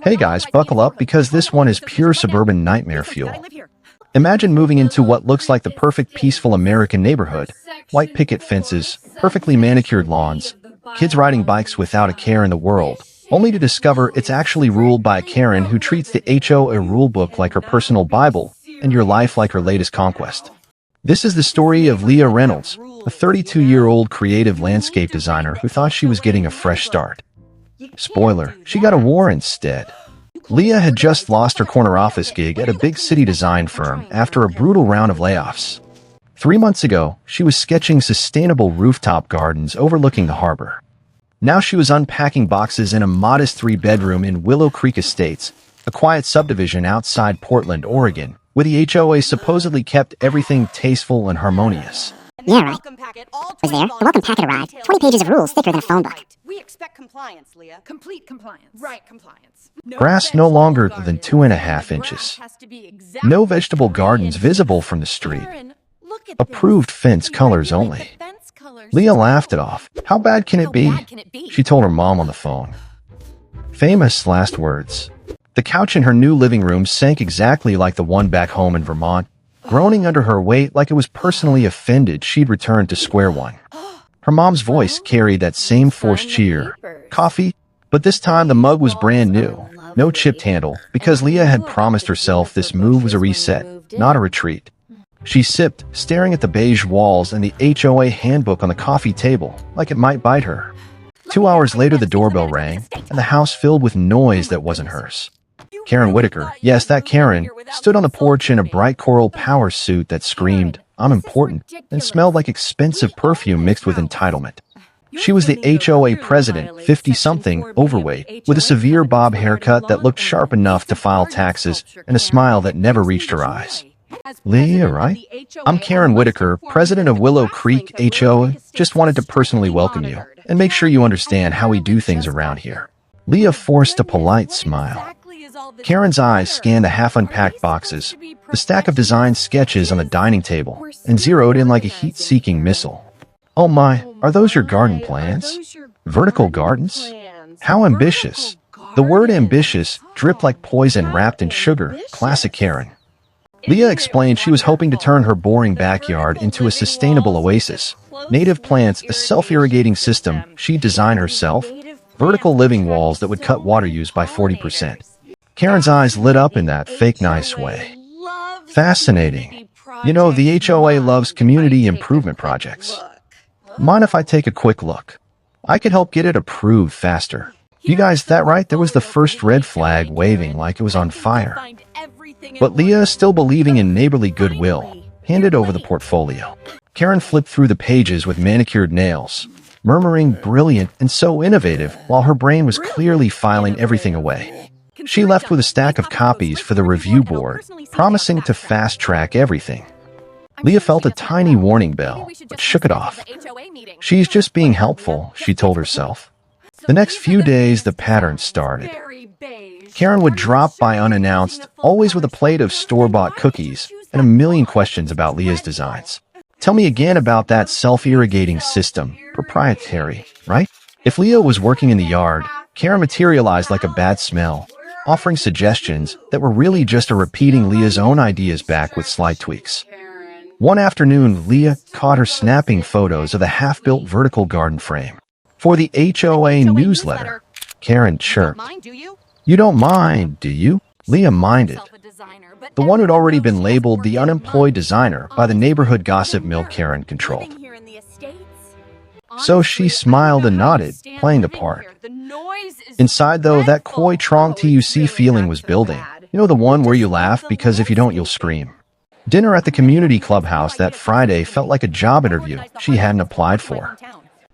Hey guys, buckle up because this one is pure suburban nightmare fuel. Imagine moving into what looks like the perfect peaceful American neighborhood. White picket fences, perfectly manicured lawns, kids riding bikes without a care in the world, only to discover it's actually ruled by a Karen who treats the HOA rulebook like her personal Bible and your life like her latest conquest. This is the story of Leah Reynolds, a 32-year-old creative landscape designer who thought she was getting a fresh start. Spoiler, she got a war instead. Leah had just lost her corner office gig at a big city design firm after a brutal round of layoffs. 3 months ago, she was sketching sustainable rooftop gardens overlooking the harbor. Now she was unpacking boxes in a modest 3-bedroom in Willow Creek Estates, a quiet subdivision outside Portland, Oregon, where the HOA supposedly kept everything tasteful and harmonious. Yeah, right. Was there? The welcome packet arrived. 20 pages of rules thicker than a phone book. We expect compliance, Leah. Complete compliance. Right, compliance. Grass no longer than 2.5 inches. No vegetable gardens visible from the street. Approved fence colors only. Leah laughed it off. How bad can it be? She told her mom on the phone. Famous last words. The couch in her new living room sank exactly like the one back home in Vermont, groaning under her weight like it was personally offended she'd returned to square one. Her mom's voice carried that same forced cheer. Coffee? But this time the mug was brand new. No chipped handle, because Leah had promised herself this move was a reset, not a retreat. She sipped, staring at the beige walls and the HOA handbook on the coffee table, like it might bite her. 2 hours later the doorbell rang, and the house filled with noise that wasn't hers. Karen Whitaker, yes, that Karen, stood on the porch in a bright coral power suit that screamed, "I'm important," and smelled like expensive perfume mixed with entitlement. She was the HOA president, 50-something, overweight, with a severe bob haircut that looked sharp enough to file taxes and a smile that never reached her eyes. Leah, right? I'm Karen Whitaker, president of Willow Creek HOA. Just wanted to personally welcome you and make sure you understand how we do things around here. Leah forced a polite smile. Karen's eyes scanned the half-unpacked boxes, the stack of design sketches on the dining table, and zeroed in like a heat-seeking missile. Oh my, are those your garden plans? Vertical gardens? How ambitious. The word ambitious dripped like poison wrapped in sugar, classic Karen. Leah explained she was hoping to turn her boring backyard into a sustainable oasis. Native plants, a self-irrigating system she'd design herself, vertical living walls that would cut water use by 40%. Karen's eyes lit up in that fake nice way. Fascinating. You know, the HOA loves community improvement projects. Mind if I take a quick look? I could help get it approved faster. You guys, that right? There was the first red flag waving like it was on fire. But Leah, still believing in neighborly goodwill, handed over the portfolio. Karen flipped through the pages with manicured nails, murmuring brilliant and so innovative while her brain was clearly filing everything away. She left with a stack of copies for the review board, promising to fast-track everything. Leah felt a tiny warning bell, but shook it off. She's just being helpful, she told herself. The next few days, the pattern started. Karen would drop by unannounced, always with a plate of store-bought cookies and a million questions about Leah's designs. Tell me again about that self-irrigating system, proprietary, right? If Leah was working in the yard, Karen materialized like a bad smell, offering suggestions that were really just repeating Leah's own ideas back with slight tweaks. One afternoon, Leah caught her snapping photos of the half-built vertical garden frame. For the HOA newsletter, Karen chirped. You don't mind, do you? Leah minded. The one who'd already been labeled the unemployed designer by the neighborhood gossip mill Karen controlled. So she smiled and nodded, playing the part. Inside, though, that coy Trong TUC feeling was building. You know, the one where you laugh because if you don't, you'll scream. Dinner at the community clubhouse that Friday felt like a job interview she hadn't applied for.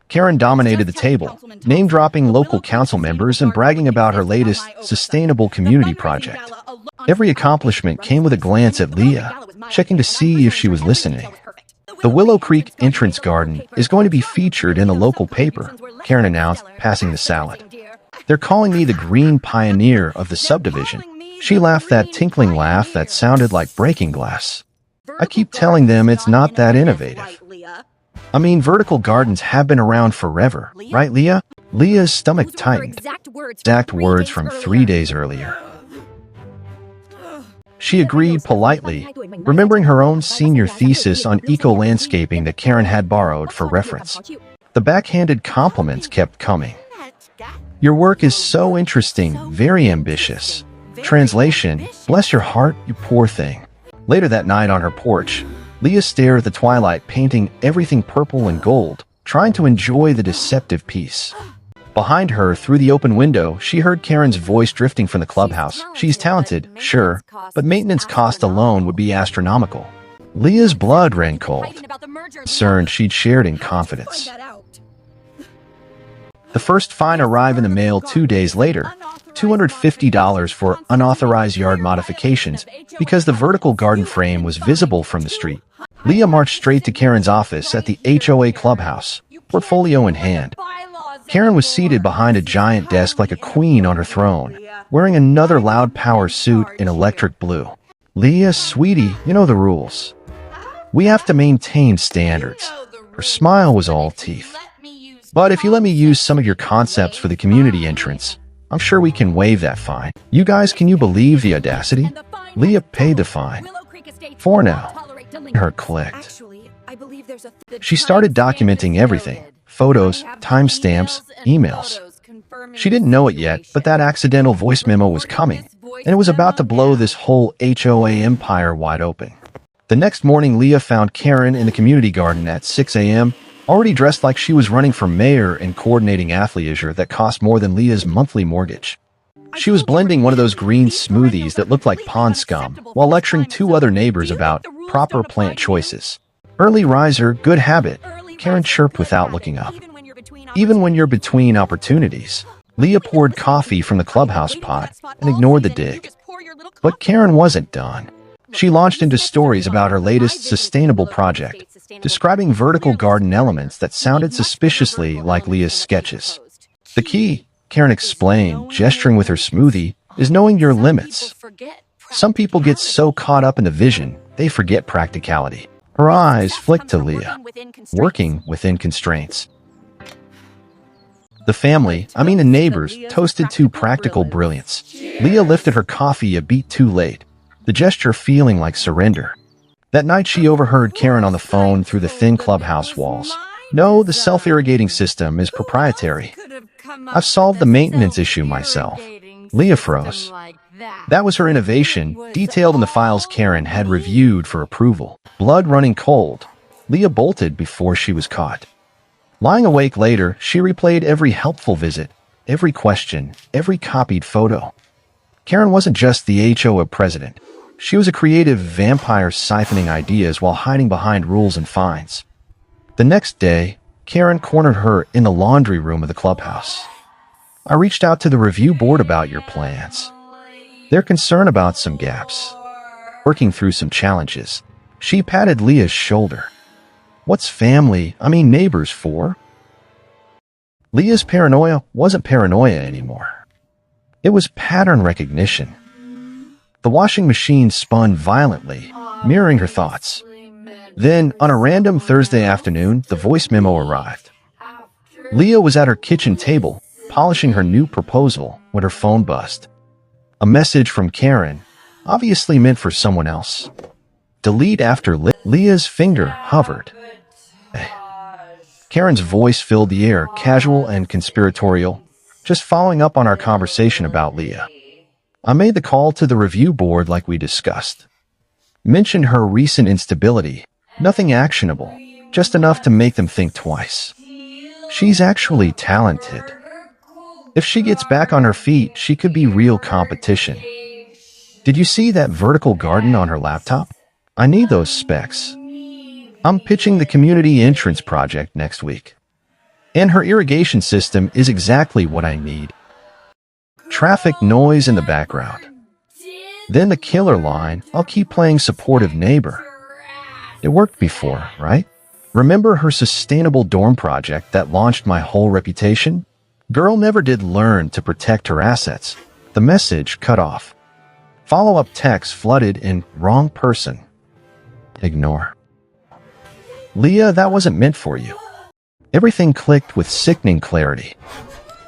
Karen dominated the table, name-dropping local council members and bragging about her latest sustainable community project. Every accomplishment came with a glance at Leah, checking to see if she was listening. The Willow Creek entrance garden is going to be featured in the local paper, Karen announced, passing the salad. They're calling me the green pioneer of the subdivision. She laughed that tinkling laugh that sounded like breaking glass. I keep telling them it's not that innovative. I mean, vertical gardens have been around forever, right, Leah? Leah's stomach tightened. Exact words from 3 days earlier. She agreed politely, remembering her own senior thesis on eco-landscaping that Karen had borrowed for reference. The backhanded compliments kept coming. Your work is so interesting, very ambitious. Translation, bless your heart, you poor thing. Later that night on her porch, Leah stared at the twilight painting everything purple and gold, trying to enjoy the deceptive piece. Behind her, through the open window, she heard Karen's voice drifting from the clubhouse. She's talented, sure, but maintenance cost alone would be astronomical. Leah's blood ran cold. Concern she'd shared in confidence. The first fine arrived in the mail 2 days later, $250 for unauthorized yard modifications because the vertical garden frame was visible from the street. Leah marched straight to Karen's office at the HOA clubhouse, portfolio in hand. Karen was seated behind a giant desk like a queen on her throne, wearing another loud power suit in electric blue. Leah, sweetie, you know the rules. We have to maintain standards. Her smile was all teeth. But if you let me use some of your concepts for the community entrance, I'm sure we can waive that fine. You guys, can you believe the audacity? Leah paid the fine. For now. Her clicked. She started documenting everything. Photos, timestamps, emails. She didn't know it yet, but that accidental voice memo was coming, and it was about to blow this whole HOA empire wide open. The next morning, Leah found Karen in the community garden at 6 a.m., already dressed like she was running for mayor and coordinating athleisure that cost more than Leah's monthly mortgage. She was blending one of those green smoothies that looked like pond scum while lecturing 2 other neighbors about proper plant choices. Early riser, good habit, Karen chirped without looking up. Even when you're between opportunities. Leah poured coffee from the clubhouse pot and ignored the dig. But Karen wasn't done. She launched into stories about her latest sustainable project, describing vertical garden elements that sounded suspiciously like Leah's sketches. The key, Karen explained, gesturing with her smoothie, is knowing your limits. Some people get so caught up in the vision, they forget practicality. Her eyes flicked to Leah, working within constraints. The family, the neighbors, toasted to practical brilliance. Leah lifted her coffee a beat too late, the gesture feeling like surrender. That night she overheard Karen on the phone through the thin clubhouse walls. No, the self-irrigating system is proprietary. I've solved the maintenance issue myself. Leah froze. That was her innovation, detailed in the files Karen had reviewed for approval. Blood running cold, Leah bolted before she was caught. Lying awake later, she replayed every helpful visit, every question, every copied photo. Karen wasn't just the HOA president. She was a creative vampire siphoning ideas while hiding behind rules and fines. The next day, Karen cornered her in the laundry room of the clubhouse. I reached out to the review board about your plans. They're concerned about some gaps, working through some challenges. She patted Leah's shoulder. What's family, neighbors for? Leah's paranoia wasn't paranoia anymore. It was pattern recognition. The washing machine spun violently, mirroring her thoughts. Then, on a random Thursday afternoon, the voice memo arrived. Leah was at her kitchen table, polishing her new proposal, when her phone buzzed. A message from Karen, obviously meant for someone else. Delete after Leah's finger hovered. Karen's voice filled the air, casual and conspiratorial, just following up on our conversation about Leah. I made the call to the review board like we discussed. Mentioned her recent instability, nothing actionable, just enough to make them think twice. She's actually talented. If she gets back on her feet, she could be real competition. Did you see that vertical garden on her laptop? I need those specs. I'm pitching the community entrance project next week. And her irrigation system is exactly what I need. Traffic noise in the background. Then the killer line, I'll keep playing supportive neighbor. It worked before, right? Remember her sustainable dorm project that launched my whole reputation? Girl never did learn to protect her assets. The message cut off. Follow-up text flooded in wrong person. Ignore. Leah, that wasn't meant for you. Everything clicked with sickening clarity.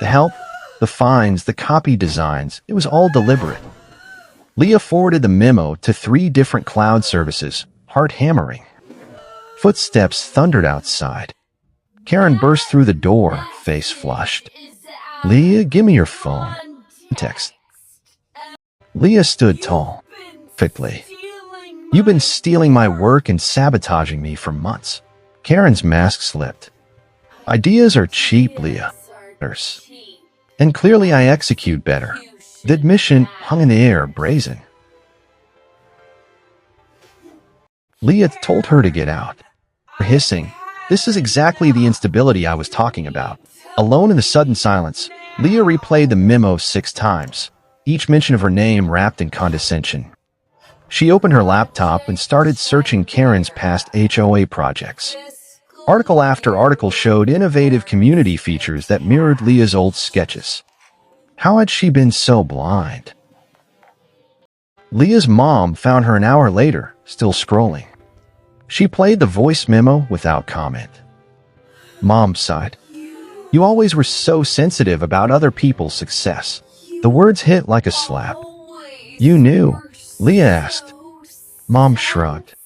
The help, the fines, the copy designs, it was all deliberate. Leah forwarded the memo to 3 different cloud services, heart hammering. Footsteps thundered outside. Karen burst through the door, face flushed. Leah, give me your phone. Text. Leah stood tall, perfectly. You've been stealing my work and sabotaging me for months. Karen's mask slipped. Ideas are cheap, Leah. And clearly I execute better. The admission hung in the air, brazen. Leah told her to get out. Hissing, this is exactly the instability I was talking about. Alone in the sudden silence, Leah replayed the memo 6 times, each mention of her name wrapped in condescension. She opened her laptop and started searching Karen's past HOA projects. Article after article showed innovative community features that mirrored Leah's old sketches. How had she been so blind? Leah's mom found her an hour later, still scrolling. She played the voice memo without comment. Mom sighed. You always were so sensitive about other people's success. The words hit like a slap. You knew, Leah asked. Mom shrugged.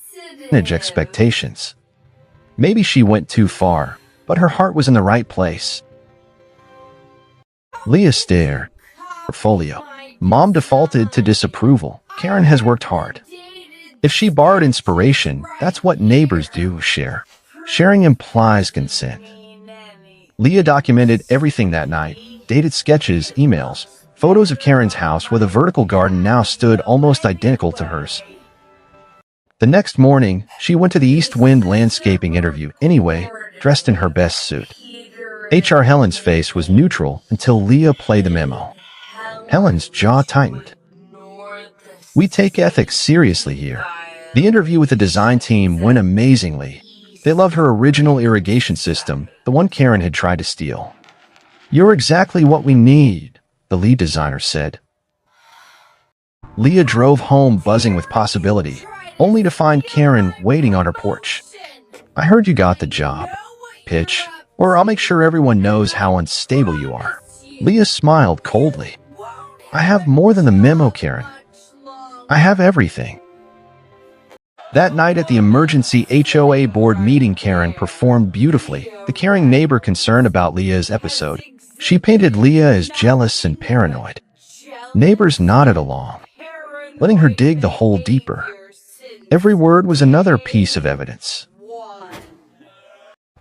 Manage expectations. Maybe she went too far, but her heart was in the right place. Leah stared. Portfolio. Mom defaulted to disapproval. Karen has worked hard. If she borrowed inspiration, that's what neighbors do, share. Sharing implies consent. Leah documented everything that night. Dated sketches, emails, photos of Karen's house where the vertical garden now stood almost identical to hers. The next morning, she went to the East Wind landscaping interview anyway, dressed in her best suit. HR Helen's face was neutral until Leah played the memo. Helen's jaw tightened. We take ethics seriously here. The interview with the design team went amazingly. They loved her original irrigation system, the one Karen had tried to steal. You're exactly what we need, the lead designer said. Leah drove home buzzing with possibility, only to find Karen waiting on her porch. I heard you got the job. Pitch, or I'll make sure everyone knows how unstable you are. Leah smiled coldly. I have more than the memo, Karen. I have everything. That night at the emergency HOA board meeting, Karen performed beautifully, the caring neighbor concerned about Leah's episode. She painted Leah as jealous and paranoid. Neighbors nodded along, letting her dig the hole deeper. Every word was another piece of evidence.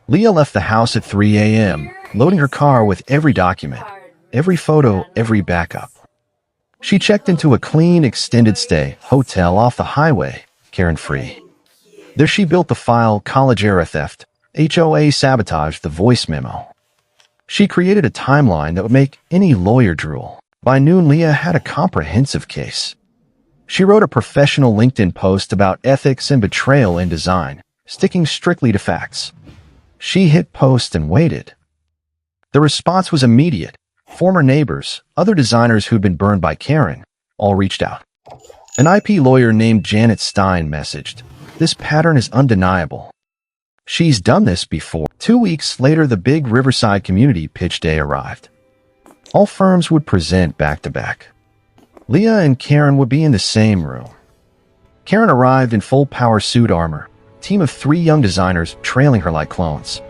Leah left the house at 3 a.m., loading her car with every document, every photo, every backup. She checked into a clean, extended stay hotel off the highway, Karen-free. There she built the file College Era Theft, HOA Sabotage, the voice memo. She created a timeline that would make any lawyer drool. By noon, Leah had a comprehensive case. She wrote a professional LinkedIn post about ethics and betrayal in design, sticking strictly to facts. She hit post and waited. The response was immediate. Former neighbors, other designers who'd been burned by Karen, all reached out. An IP lawyer named Janet Stein messaged, "This pattern is undeniable. She's done this before." 2 weeks later, the big Riverside Community Pitch Day arrived. All firms would present back-to-back. Leah and Karen would be in the same room. Karen arrived in full power suit armor, a team of 3 young designers trailing her like clones.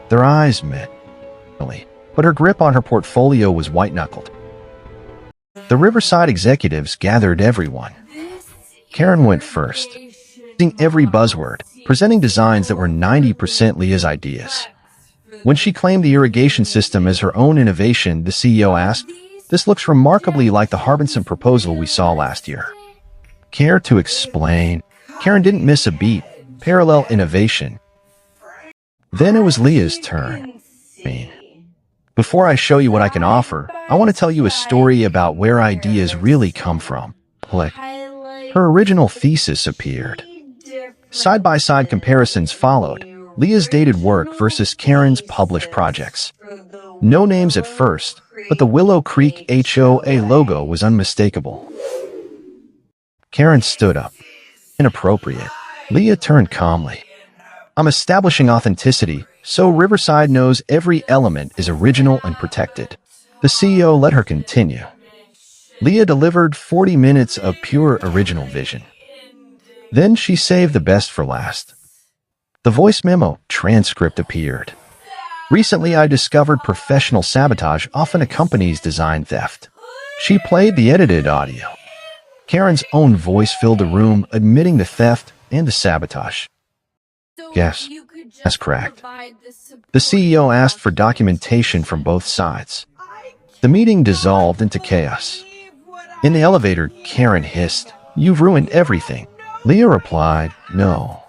Their eyes met, but her grip on her portfolio was white-knuckled. The Riverside executives gathered everyone. Karen went first, using every buzzword, presenting designs that were 90% Leah's ideas. When she claimed the irrigation system as her own innovation, the CEO asked, "This looks remarkably like the Harbinson proposal we saw last year." Care to explain? Karen didn't miss a beat. Parallel innovation. Then it was Leah's turn. Before I show you what I can offer, I want to tell you a story about where ideas really come from. Click. Her original thesis appeared. Side-by-side comparisons followed. Leah's dated work versus Karen's published projects. No names at first, but the Willow Creek HOA logo was unmistakable. Karen stood up. Inappropriate. Leah turned calmly. I'm establishing authenticity, so Riverside knows every element is original and protected. The CEO let her continue. Leah delivered 40 minutes of pure original vision. Then she saved the best for last. The voice memo transcript appeared. Recently, I discovered professional sabotage often accompanies design theft. She played the edited audio. Karen's own voice filled the room, admitting the theft and the sabotage. Yes, that's correct. The CEO asked for documentation from both sides. The meeting dissolved into chaos. In the elevator, Karen hissed, "You've ruined everything." Leah replied, "No.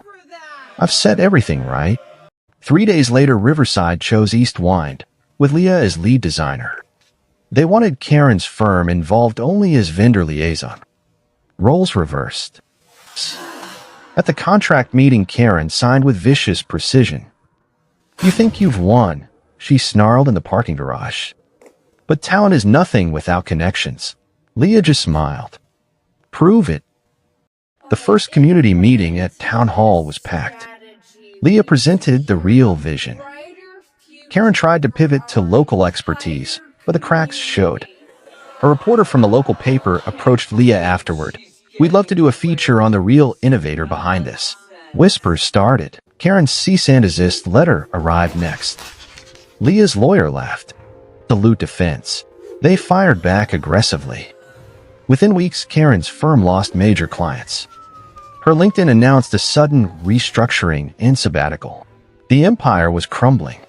I've set everything right." 3 days later, Riverside chose East Wind, with Leah as lead designer. They wanted Karen's firm involved only as vendor liaison. Roles reversed. At the contract meeting, Karen signed with vicious precision. "You think you've won," she snarled in the parking garage. "But talent is nothing without connections." Leah just smiled. "Prove it." The first community meeting at Town Hall was packed. Leah presented the real vision. Karen tried to pivot to local expertise, but the cracks showed. A reporter from the local paper approached Leah afterward. "We'd love to do a feature on the real innovator behind this." Whispers started. Karen's cease and desist letter arrived next. Leah's lawyer laughed. Salute defense. They fired back aggressively. Within weeks, Karen's firm lost major clients. Her LinkedIn announced a sudden restructuring and sabbatical. The empire was crumbling.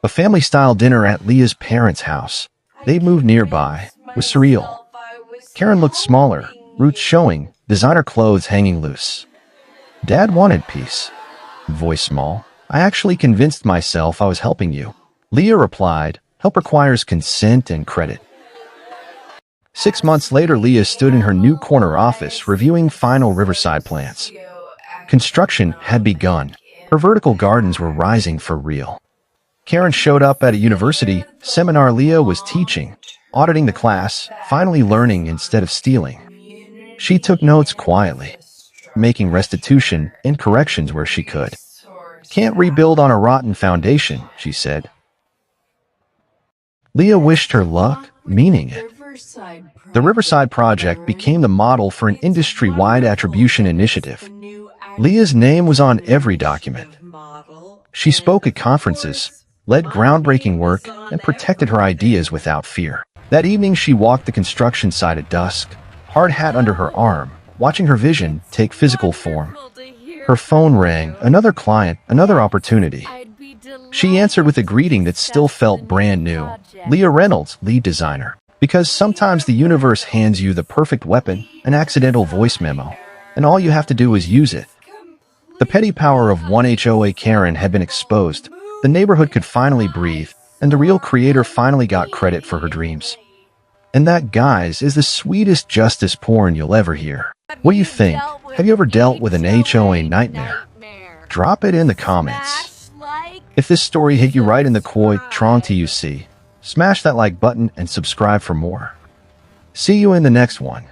A family-style dinner at Leah's parents' house. They moved nearby. Was surreal. Karen looked smaller, roots showing, designer clothes hanging loose. "Dad wanted peace." Voice small. "I actually convinced myself I was helping you." Leah replied, "Help requires consent and credit." 6 months later, Leah stood in her new corner office reviewing final Riverside plans. Construction had begun. Her vertical gardens were rising for real. Karen showed up at a university seminar Leah was teaching, auditing the class, finally learning instead of stealing. She took notes quietly, making restitution and corrections where she could. "Can't rebuild on a rotten foundation," she said. Leah wished her luck, meaning it. The Riverside project became the model for an industry-wide attribution initiative. Leah's name was on every document. She spoke at conferences, led groundbreaking work, and protected her ideas without fear. That evening, she walked the construction site at dusk, hard hat under her arm, watching her vision take physical form. Her phone rang, another client, another opportunity. She answered with a greeting that still felt brand new. "Leah Reynolds, lead designer." Because sometimes the universe hands you the perfect weapon, an accidental voice memo, and all you have to do is use it. The petty power of one HOA Karen had been exposed. The neighborhood could finally breathe, and the real creator finally got credit for her dreams. And that, guys, is the sweetest justice porn you'll ever hear. What do you think? Have you ever dealt with an HOA nightmare? Drop it in the comments. If this story hit you right in the koi, Trong TUC, smash that like button and subscribe for more. See you in the next one.